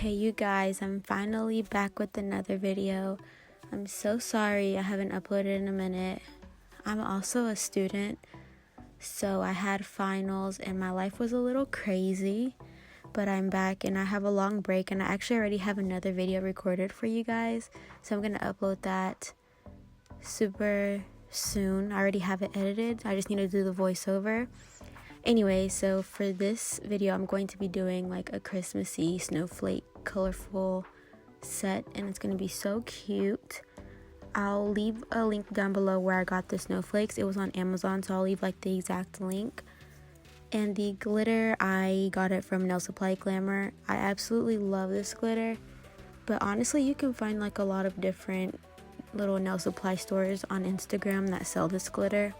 Hey you guys, I'm finally back with another video. I'm so sorry I haven't uploaded in a minute. I'm also a student, so I had finals and my life was a little crazy, but I'm back and I have a long break and I actually already have another video recorded for you guys, so I'm gonna upload that super soon. I already have it edited, I just need to do the voiceover. Anyway, so for this video, I'm going to be doing like a Christmassy snowflake colorful set, and it's going to be so cute. I'll leave a link down below where I got the snowflakes. It was on Amazon, so I'll leave like the exact link. And the glitter, I got it from Nailsupplyglamour. I absolutely love this glitter, but honestly, you can find like a lot of different little nail supply stores on Instagram that sell this glitter.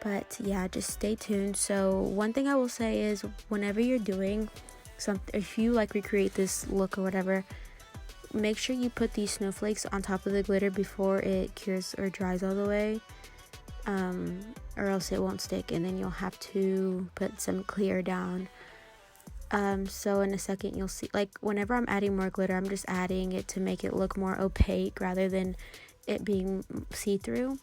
But yeah, just stay tuned. So one thing I will say is whenever you're doing something, if you like recreate this look or whatever, make sure you put these snowflakes on top of the glitter before it cures or dries all the way, or else it won't stick and then you'll have to put some clear down. So in a second you'll see, like whenever I'm adding more glitter, I'm just adding it to make it look more opaque rather than it being see-through.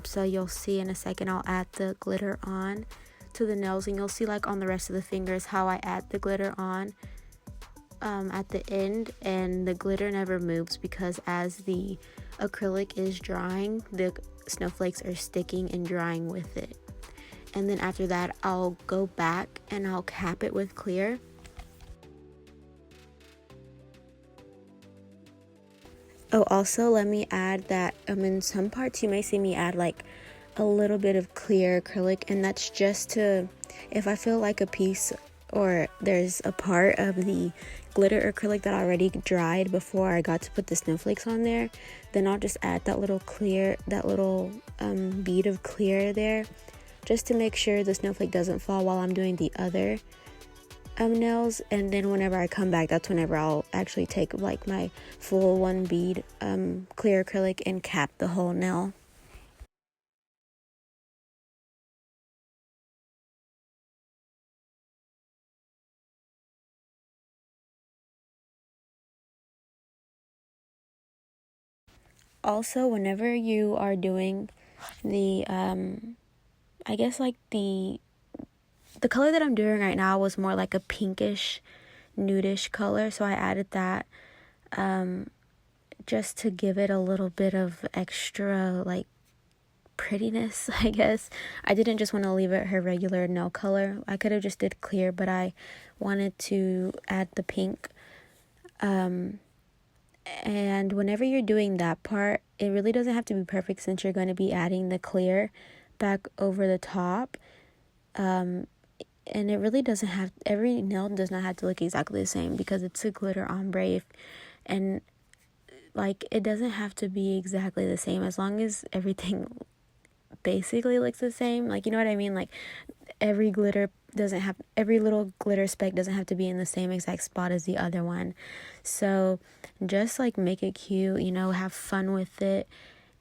So you'll see in a second I'll add the glitter on to the nails, and you'll see like on the rest of the fingers how I add the glitter on at the end, and the glitter never moves because as the acrylic is drying, the snowflakes are sticking and drying with it. And then after that I'll go back and I'll cap it with clear. Oh, also let me add that in some parts you may see me add like a little bit of clear acrylic, and that's just to, if I feel like a piece or there's a part of the glitter acrylic that already dried before I got to put the snowflakes on there, then I'll just add that little clear, that little bead of clear there, just to make sure the snowflake doesn't fall while I'm doing the other nails. And then whenever I come back, that's whenever I'll actually take like my full one bead clear acrylic and cap the whole nail. Also, whenever you are doing the I guess like the color that I'm doing right now was more like a pinkish nudish color, so I added that just to give it a little bit of extra like prettiness, I guess. I didn't just want to leave it her regular nail color. I could have just did clear, but I wanted to add the pink. And whenever you're doing that part, it really doesn't have to be perfect since you're going to be adding the clear back over the top. And it really doesn't have, every nail does not have to look exactly the same because it's a glitter ombre, and like it doesn't have to be exactly the same as long as everything basically looks the same. Like, you know what I mean? Like every little glitter speck doesn't have to be in the same exact spot as the other one. So just like make it cute, you know, have fun with it.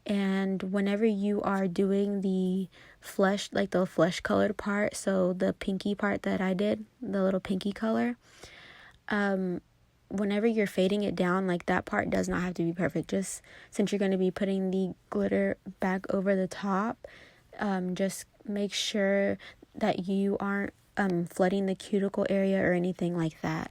And whenever you are doing the flesh, like the flesh colored part, so the pinky part that I did, the little pinky color, whenever you're fading it down, like that part does not have to be perfect. Just since you're going to be putting the glitter back over the top, just make sure that you aren't flooding the cuticle area or anything like that.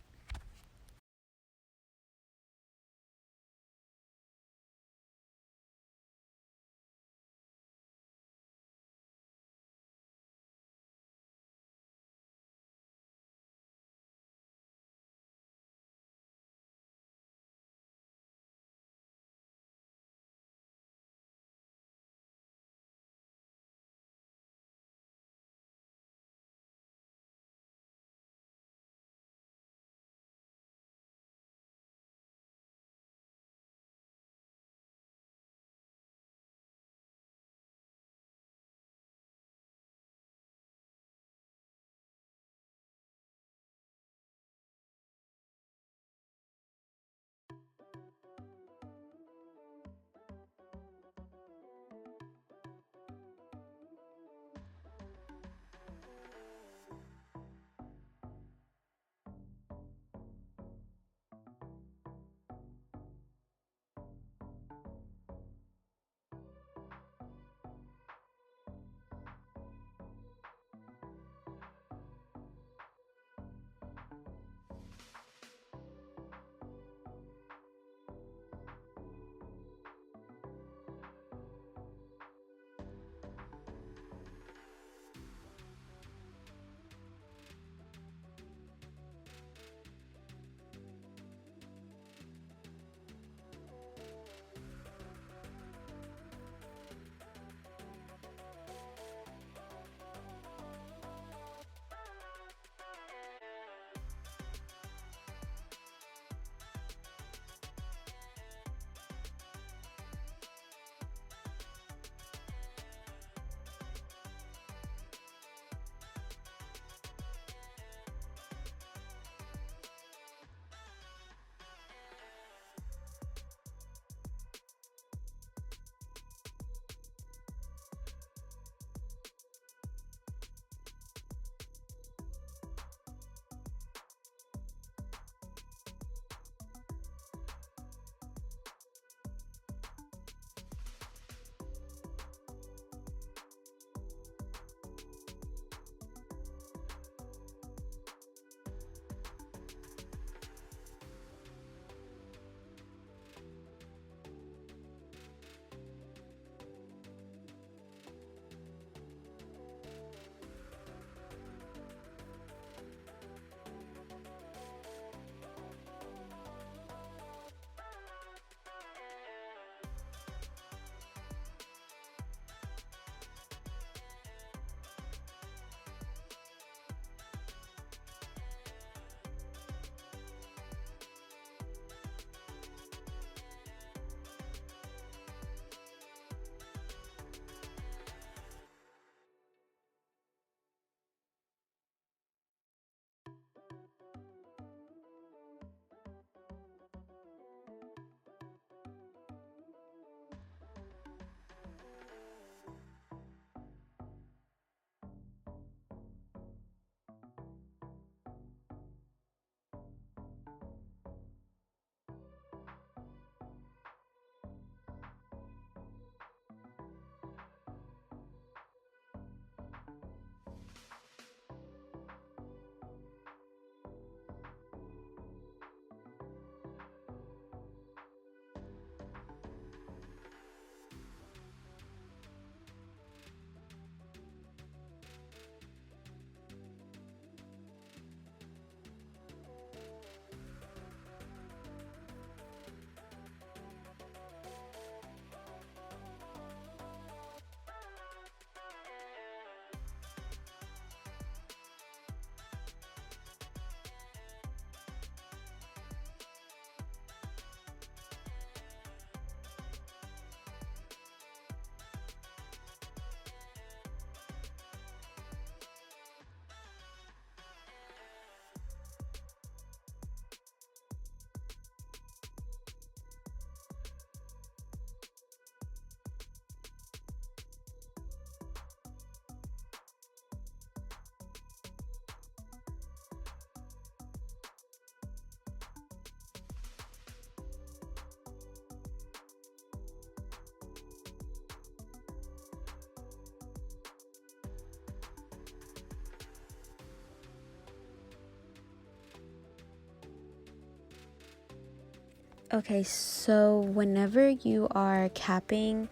Okay, so whenever you are capping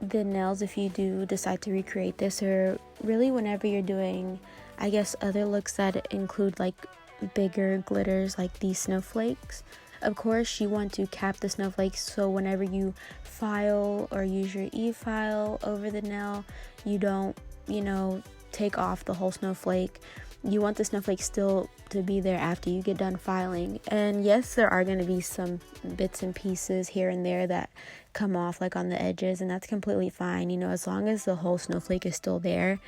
the nails, if you do decide to recreate this, or really whenever you're doing, I guess, other looks that include like bigger glitters like these snowflakes, of course you want to cap the snowflakes, so whenever you file or use your e-file over the nail, you don't, take off the whole snowflake. You want the snowflake still to be there after you get done filing. And yes, there are going to be some bits and pieces here and there that come off, like on the edges, and that's completely fine. As long as the whole snowflake is still there,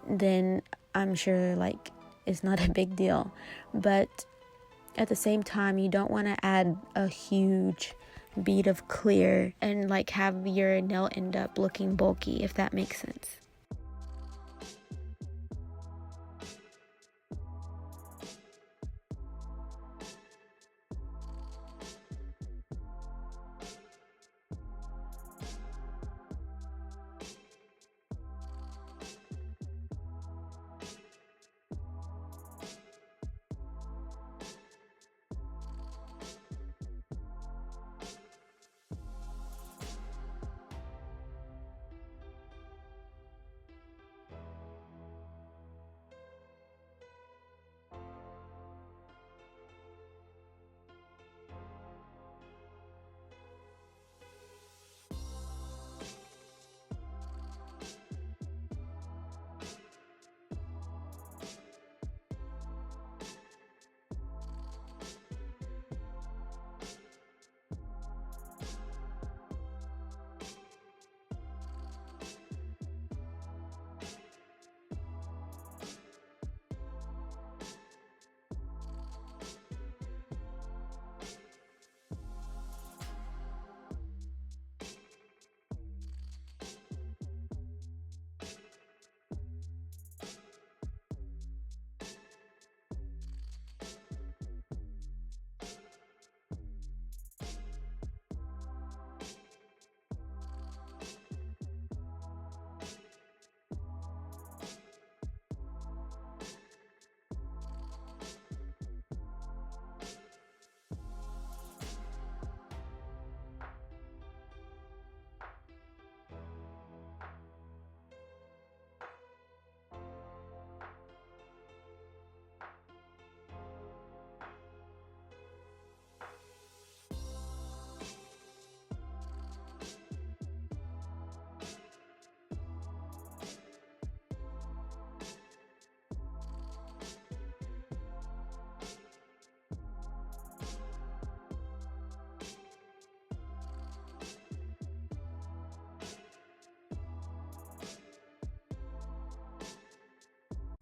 then I'm sure like it's not a big deal. But at the same time, you don't want to add a huge bead of clear and like have your nail end up looking bulky, if that makes sense.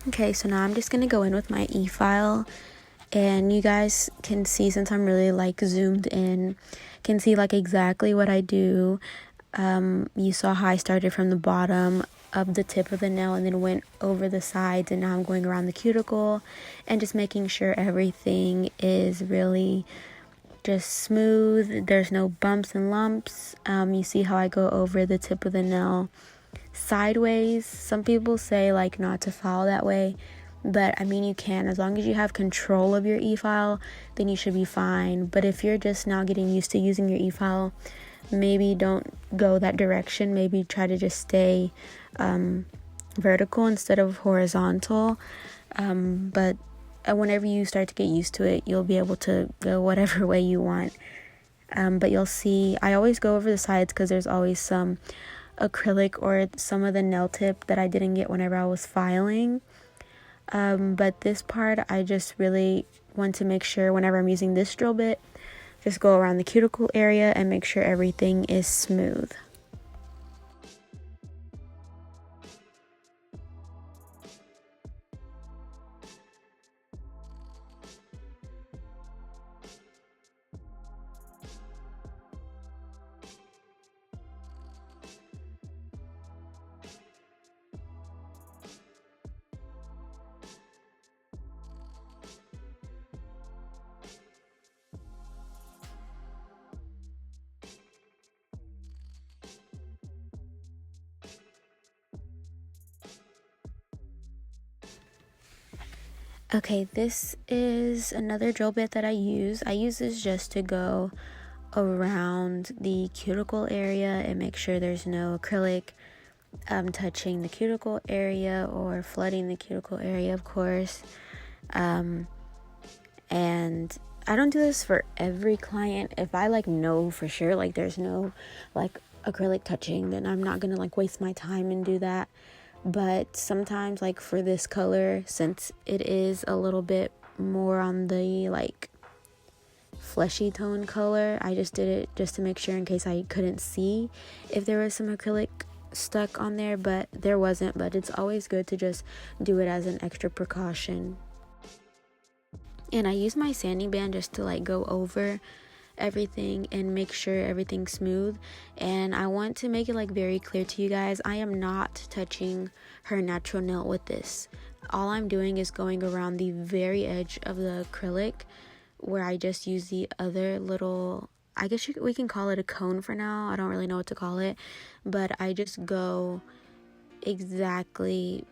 Okay, so now I'm just gonna go in with my e-file, and you guys can see, since I'm really like zoomed in, can see like exactly what I do. You saw how I started from the bottom of the tip of the nail and then went over the sides, and now I'm going around the cuticle and just making sure everything is really just smooth. There's no bumps and lumps. You see how I go over the tip of the nail sideways. Some people say like not to file that way, but I mean, you can, as long as you have control of your e-file, then you should be fine. But if you're just now getting used to using your e-file, maybe don't go that direction. Maybe try to just stay vertical instead of horizontal. But whenever you start to get used to it, you'll be able to go whatever way you want. But you'll see, I always go over the sides because there's always some acrylic or some of the nail tip that I didn't get whenever I was filing. But this part, I just really want to make sure whenever I'm using this drill bit, just go around the cuticle area and make sure everything is smooth. Okay, this is another drill bit that I use. I use this just to go around the cuticle area and make sure there's no acrylic touching the cuticle area or flooding the cuticle area, of course. And I don't do this for every client. If I know for sure there's no acrylic touching, then I'm not gonna waste my time and do that. But sometimes for this color, since it is a little bit more on the fleshy tone color, I just did it just to make sure in case I couldn't see if there was some acrylic stuck on there, but there wasn't. But it's always good to just do it as an extra precaution. And I use my sanding band just to go over everything and make sure everything's smooth. And I want to make it very clear to you guys, I am not touching her natural nail with this. All I'm doing is going around the very edge of the acrylic, where I just use the other little, I guess we can call it a cone for now, I don't really know what to call it, but I just go exactly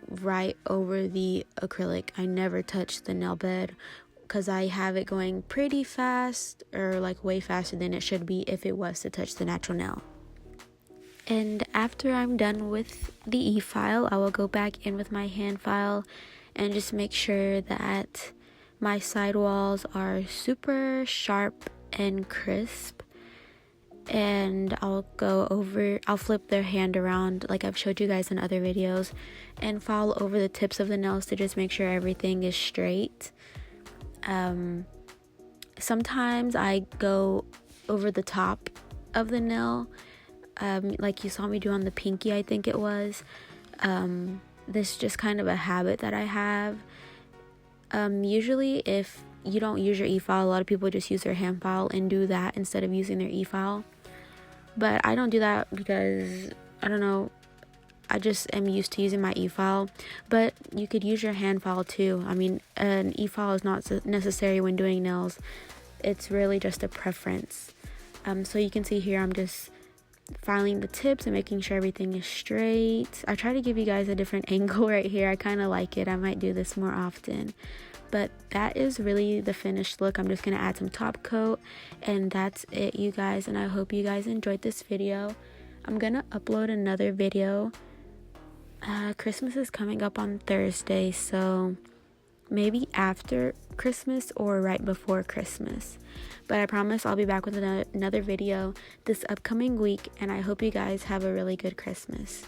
right over the acrylic. I never touch the nail bed because I have it going pretty fast, or way faster than it should be if it was to touch the natural nail. And after I'm done with the e-file, I will go back in with my hand file and just make sure that my sidewalls are super sharp and crisp. And I'll flip their hand around like I've showed you guys in other videos, and file over the tips of the nails to just make sure everything is straight. Sometimes I go over the top of the nail, like you saw me do on the pinky, I think it was. This is just kind of a habit that I have. Usually if you don't use your e-file, a lot of people just use their hand file and do that instead of using their e-file. But I don't do that because, I don't know, I just am used to using my e-file. But you could use your hand file too. I mean, an e-file is not necessary when doing nails. It's really just a preference. So you can see here I'm just filing the tips and making sure everything is straight. I try to give you guys a different angle right here. I kind of like it. I might do this more often. But that is really the finished look. I'm just going to add some top coat, and that's it, you guys. And I hope you guys enjoyed this video. I'm going to upload another video. Christmas is coming up on Thursday, so maybe after Christmas or right before Christmas. But I promise I'll be back with another video this upcoming week, and I hope you guys have a really good Christmas.